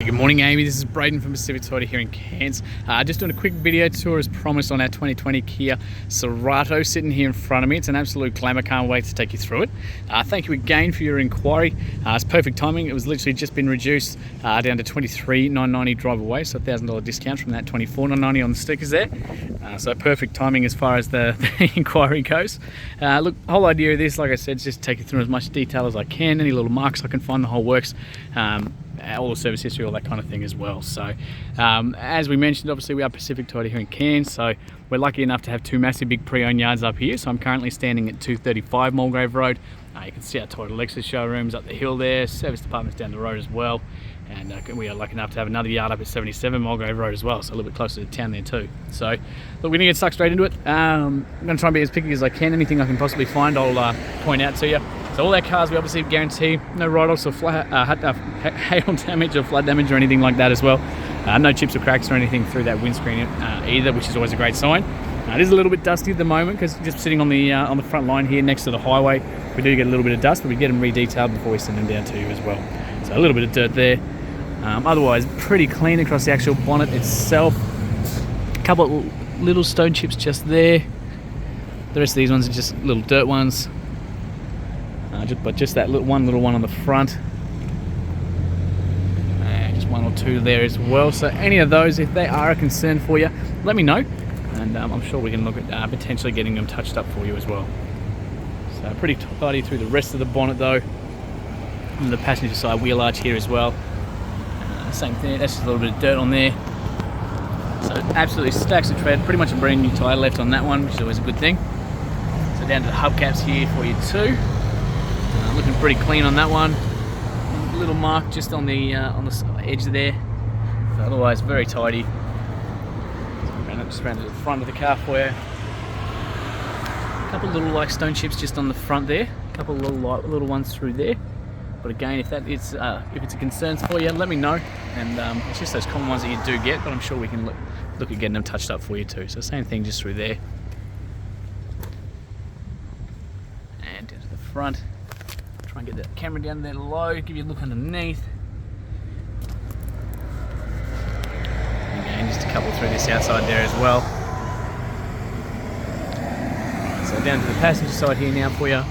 Good morning, Amy. This is Braden from Pacific Toyota here in Cairns. Just doing a quick video tour as promised on our 2020 Kia Cerato sitting here in front of me. It's an absolute glamour. Can't wait to take you through it. Thank you again for your inquiry. It's perfect timing. It was literally just been reduced down to $23,990 drive away, so $1,000 discount from that $24,990 on the stickers there. So perfect timing as far as the inquiry goes. Look, the whole idea of this, like I said, is just take you through as much detail as I can. Any little marks I can find, the whole works. All the service history, all that kind of thing as well. So as we mentioned, obviously we are Pacific Toyota here in Cairns, so we're lucky enough to have two massive big pre-owned yards up here. So I'm currently standing at 235 Mulgrave Road. You can see our Toyota Lexus showrooms up the hill there, service departments down the road as well, and we are lucky enough to have another yard up at 77 Mulgrave Road as well, so a little bit closer to town there too. So look, we're going to get stuck straight into it. I'm going to try and be as picky as I can. Anything I can possibly find I'll point out to you. So all our cars, we obviously guarantee no write-offs or hail damage or flood damage or anything like that as well. No chips or cracks or anything through that windscreen either, which is always a great sign. It is a little bit dusty at the moment because just sitting on the front line here next to the highway, we do get a little bit of dust, but we get them re-detailed before we send them down to you as well. So a little bit of dirt there. Otherwise, pretty clean across the actual bonnet itself. A couple of little stone chips just there. The rest of these ones are just little dirt ones. But just that little one on the front, and just one or two there as well. So any of those, if they are a concern for you, let me know, and I'm sure we can look at potentially getting them touched up for you as well. So pretty tidy through the rest of the bonnet though, and the passenger side wheel arch here as well. Same thing, that's just a little bit of dirt on there. So absolutely stacks of tread, pretty much a brand new tyre left on that one, which is always a good thing. So down to the hubcaps here for you too. Looking pretty clean on that one. A little mark just on the edge there. But otherwise, very tidy. Just around to the front of the car for you. A couple of little stone chips just on the front there. A couple of little ones through there. But again, if it's a concern for you, let me know. And it's just those common ones that you do get, but I'm sure we can look at getting them touched up for you too. So same thing just through there. And into the front. Try and get that camera down there low, give you a look underneath. Again, just a couple through this outside there as well. So down to the passenger side here now for you.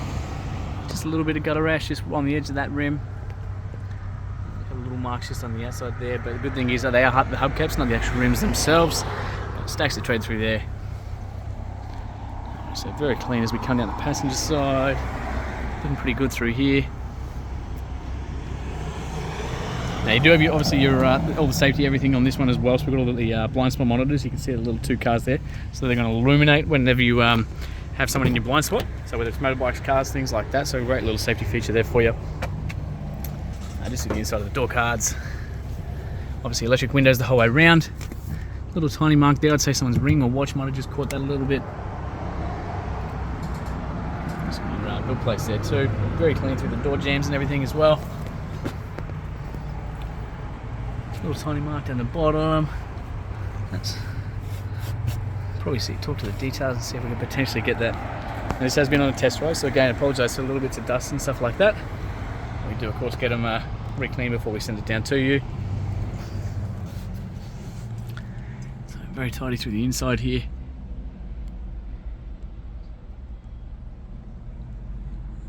Just a little bit of gutter rash just on the edge of that rim. A couple little marks just on the outside there, but the good thing is that they are the hubcaps, not the actual rims themselves. Stacks of tread through there. So very clean as we come down the passenger side. Looking pretty good through here. Now you do have obviously all the safety, everything on this one as well. So we've got all the blind spot monitors. You can see the little two cars there. So they're going to illuminate whenever you have someone in your blind spot. So whether it's motorbikes, cars, things like that. So a great little safety feature there for you. Just to the inside of the door cards. Obviously electric windows the whole way around. Little tiny mark there. I'd say someone's ring or watch might have just caught that a little bit. Good place there too. Very clean through the door jams and everything as well. Little tiny mark down the bottom. That's probably talk to the details and see if we can potentially get that. And this has been on a test drive, so again, I apologise for little bits of dust and stuff like that. We do of course get them re-cleaned before we send it down to you. So very tidy through the inside here.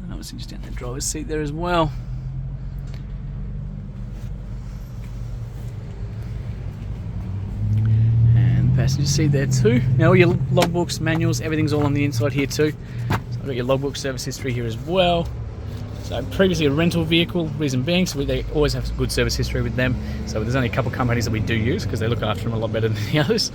Obviously just down the driver's seat there as well. And the passenger seat there too. Now all your logbooks, manuals, everything's all on the inside here too. So I've got your logbook, service history here as well. So previously a rental vehicle, reason being, so they always have good service history with them. So there's only a couple of companies that we do use because they look after them a lot better than the others.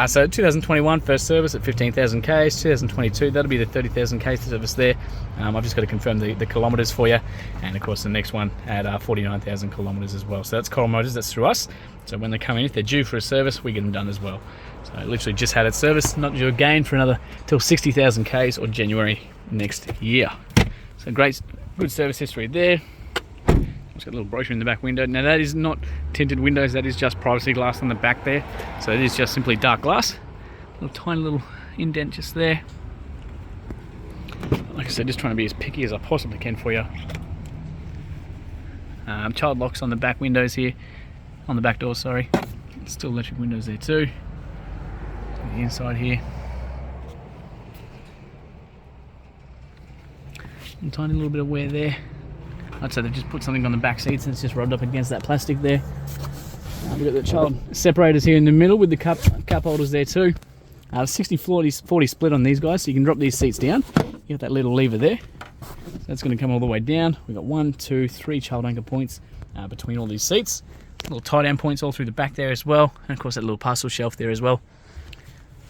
So 2021 first service at 15,000 Ks, 2022 that'll be the 30,000 K service there. I've just got to confirm the kilometres for you, and of course the next one at 49,000 kilometres as well. So that's Coral Motors, that's through us. So when they come in, if they're due for a service, we get them done as well. So I literally just had it serviced, not due again for another till 60,000 Ks or January next year. So great. Good service history there. It's got a little brochure in the back window. Now that is not tinted windows, that is just privacy glass on the back there. So it is just simply dark glass. Tiny little indent just there. Like I said, just trying to be as picky as I possibly can for you. Child locks on the back windows here. on the back door, sorry. Still electric windows there too. The inside here. A tiny little bit of wear there. I'd say they've just put something on the back seats and it's just rubbed up against that plastic there. We've got the child separators here in the middle with the cup holders there too. 60-40 split on these guys, so you can drop these seats down. You got that little lever there. So that's going to come all the way down. We've got 1, 2, 3 child anchor points between all these seats. Little tie down points all through the back there as well. And of course that little parcel shelf there as well.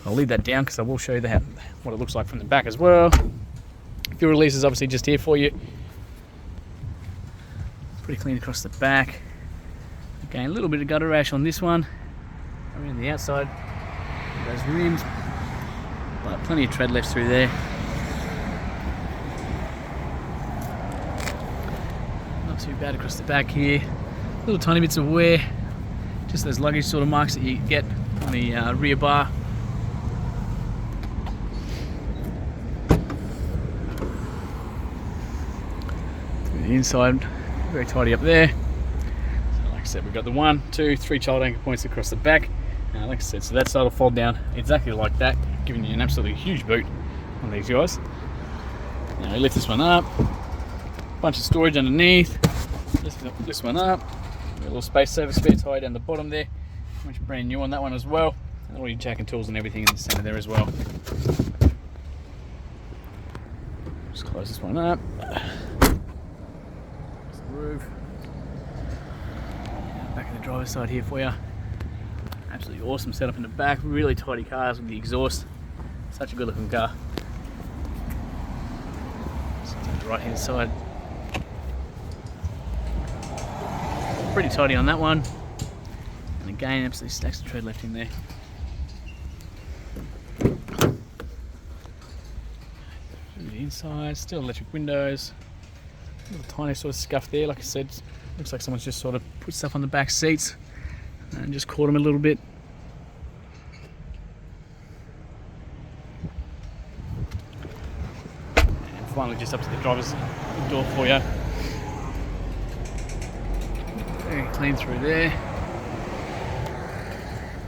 I'll leave that down because I will show you what it looks like from the back as well. Fuel release is obviously just here for you. Pretty clean across the back. Again, a little bit of gutter rash on this one. Around the outside, those rims, but plenty of tread left through there. Not too bad across the back here. Little tiny bits of wear, just those luggage sort of marks that you get on the rear bar. The inside, very tidy up there. So like I said, we've got the 1, 2, 3 child anchor points across the back. Like I said, so that side will fold down exactly like that, giving you an absolutely huge boot on these guys. Now we lift this one up, bunch of storage underneath. Lift this one up, got a little space saver spare tire down the bottom there. Much brand new on that one as well. And all your jack and tools and everything in the center there as well. Just close this one up. Roof. Back of the driver's side here for you. Absolutely awesome setup in the back. Really tidy cars with the exhaust. Such a good looking car. So take the right hand side. Pretty tidy on that one. And again, absolutely stacks of tread left in there. Through the inside, still electric windows. A little tiny sort of scuff there, like I said. Looks like someone's just sort of put stuff on the back seats and just caught them a little bit. And finally just up to the driver's door for you. Very clean through there.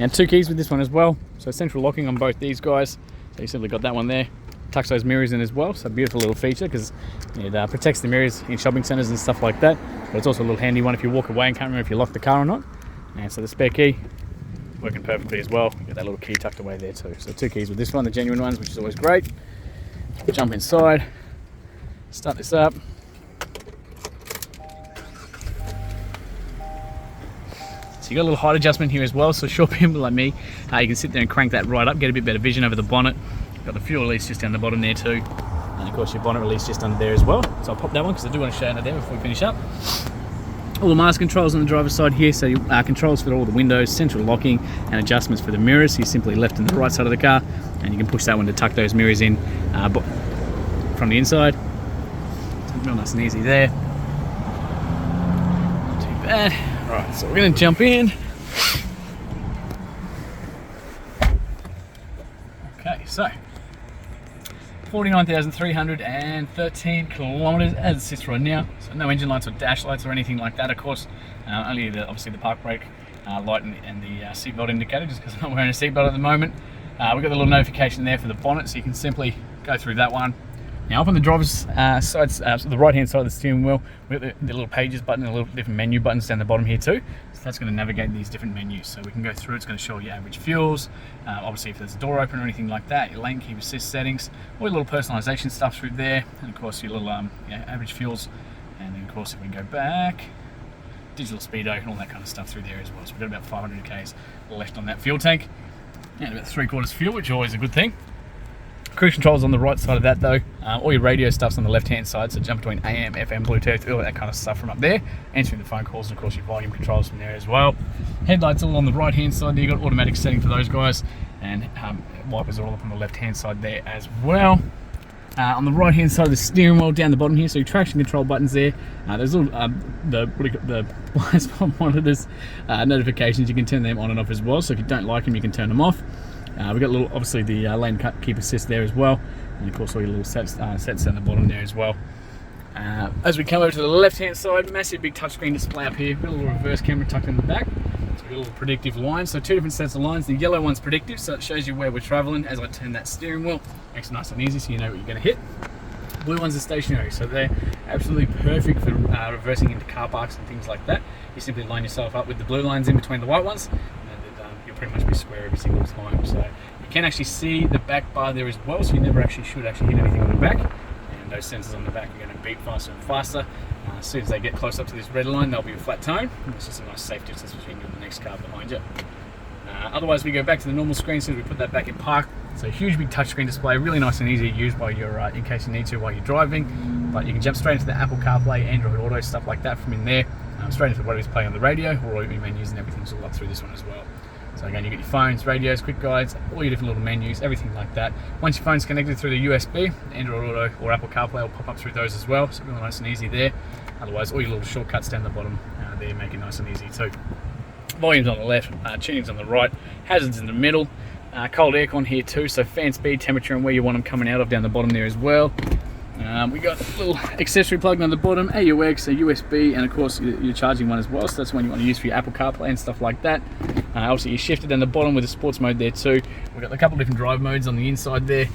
Now 2 keys with this one as well. So central locking on both these guys. So you simply got that one there. Tucks those mirrors in as well, so beautiful little feature because it protects the mirrors in shopping centres and stuff like that. But it's also a little handy one if you walk away and can't remember if you locked the car or not. And so the spare key working perfectly as well. You got that little key tucked away there too. So 2 keys with this one, the genuine ones, which is always great. Jump inside, start this up. So you got a little height adjustment here as well. So short people like me, you can sit there and crank that right up, get a bit better vision over the bonnet. Got the fuel release just down the bottom there too, and of course your bonnet release just under there as well. So I'll pop that one because I do want to show you there before we finish up. All the master controls on the driver's side here, so controls for all the windows, central locking and adjustments for the mirrors. So you're simply left and the right side of the car, and you can push that one to tuck those mirrors in from the inside. So real nice and easy there. Not too bad. Alright, so we're going to jump in. Okay, so 49,313 kilometres as it sits right now. So no engine lights or dash lights or anything like that, of course. Only obviously the park brake light and the seatbelt indicator, just because I'm not wearing a seatbelt at the moment. We've got the little notification there for the bonnet, so you can simply go through that one. Now up on the driver's side, so the right hand side of the steering wheel, we've got the little pages button and a little different menu buttons down the bottom here too. So that's going to navigate these different menus. So we can go through, it's going to show you average fuels, obviously if there's a door open or anything like that, your lane keep assist settings, all your little personalisation stuff through there, and of course your little average fuels, and then of course if we go back, digital speedo and all that kind of stuff through there as well. So we've got about 500 k's left on that fuel tank, and about 3/4 fuel, which is always a good thing. Cruise controls on the right side of that though. All your radio stuff's on the left hand side, so jump between AM, FM, Bluetooth, all that kind of stuff from up there. Answering the phone calls, and of course your volume controls from there as well. Headlights all on the right hand side there, you've got automatic setting for those guys, and wipers are all up on the left hand side there as well. On the right hand side of the steering wheel down the bottom here, so your traction control buttons there. There's all the blind spot monitors notifications, you can turn them on and off as well, so if you don't like them you can turn them off. We've got obviously the lane keep assist there as well, and of course all your little sets down the bottom there as well. As we come over to the left hand side, massive big touchscreen display up here, got a little reverse camera tucked in the back. we've got a little predictive line, so two different sets of lines. The yellow one's predictive, so it shows you where we're traveling as I turn that steering wheel. Makes it nice and easy so you know what you're going to hit. Blue ones are stationary, so they're absolutely perfect for reversing into car parks and things like that. You simply line yourself up with the blue lines in between the white ones, and you'll pretty much be square every single time. So you can actually see the back bar there as well, so you never actually should hit anything on the back. And those sensors on the back are going to beep faster and faster. As soon as they get close up to this red line, they'll be a flat tone. It's just a nice safe distance between you and the next car behind you. Otherwise, we go back to the normal screen, so we put that back in park. So a huge big touchscreen display, really nice and easy to use while you're in case you need to while you're driving. But you can jump straight into the Apple CarPlay, Android Auto, stuff like that from in there. Straight into what is playing on the radio, or all your menus and everything's all up through this one as well. So again, you get your phones, radios, quick guides, all your different little menus, everything like that. Once your phone's connected through the USB, Android Auto or Apple CarPlay will pop up through those as well. So really nice and easy there. Otherwise, all your little shortcuts down the bottom there make it nice and easy too. Volume's on the left, tuning's on the right, hazards in the middle, cold aircon here too, so fan speed, temperature and where you want them coming out of down the bottom there as well. We got a little accessory plug on the bottom, AUX, a USB, and of course your charging one as well, so that's one you want to use for your Apple CarPlay and stuff like that. Obviously you shifted down the bottom with the sports mode there too. We've got a couple of different drive modes on the inside there.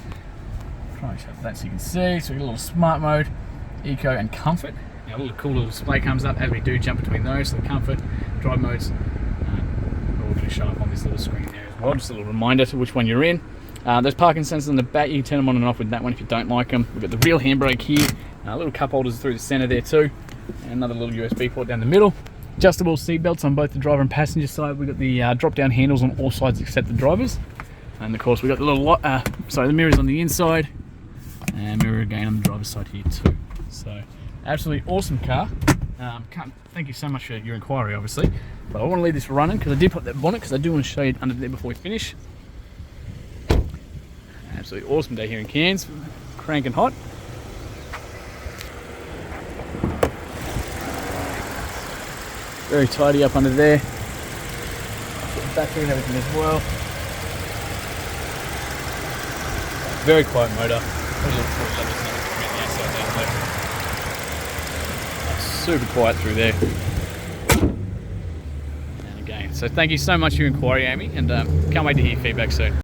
Try to show that so you can see. So we've got a little smart mode, eco and comfort. Now a little cool little display comes up as we do jump between those, so the comfort, drive modes, all going to show up on this little screen there as well. Just a little reminder to which one you're in. Those parking sensors on the back, you can turn them on and off with that one if you don't like them. We've got the real handbrake here, little cup holders through the center there too, and another little USB port down the middle. Adjustable seat belts on both the driver and passenger side. We've got the drop down handles on all sides except the drivers. And of course we've got the little the mirrors on the inside, and mirror again on the driver's side here too. So absolutely awesome car. Thank you so much for your inquiry, obviously. But I want to leave this running because I did put that bonnet because I do want to show you under there before we finish. Absolutely awesome day here in Cairns, cranking hot. Very tidy up under there. Battery and everything as well. Very quiet motor. Super quiet through there. And again, so thank you so much for your inquiry, Amy, and can't wait to hear your feedback soon.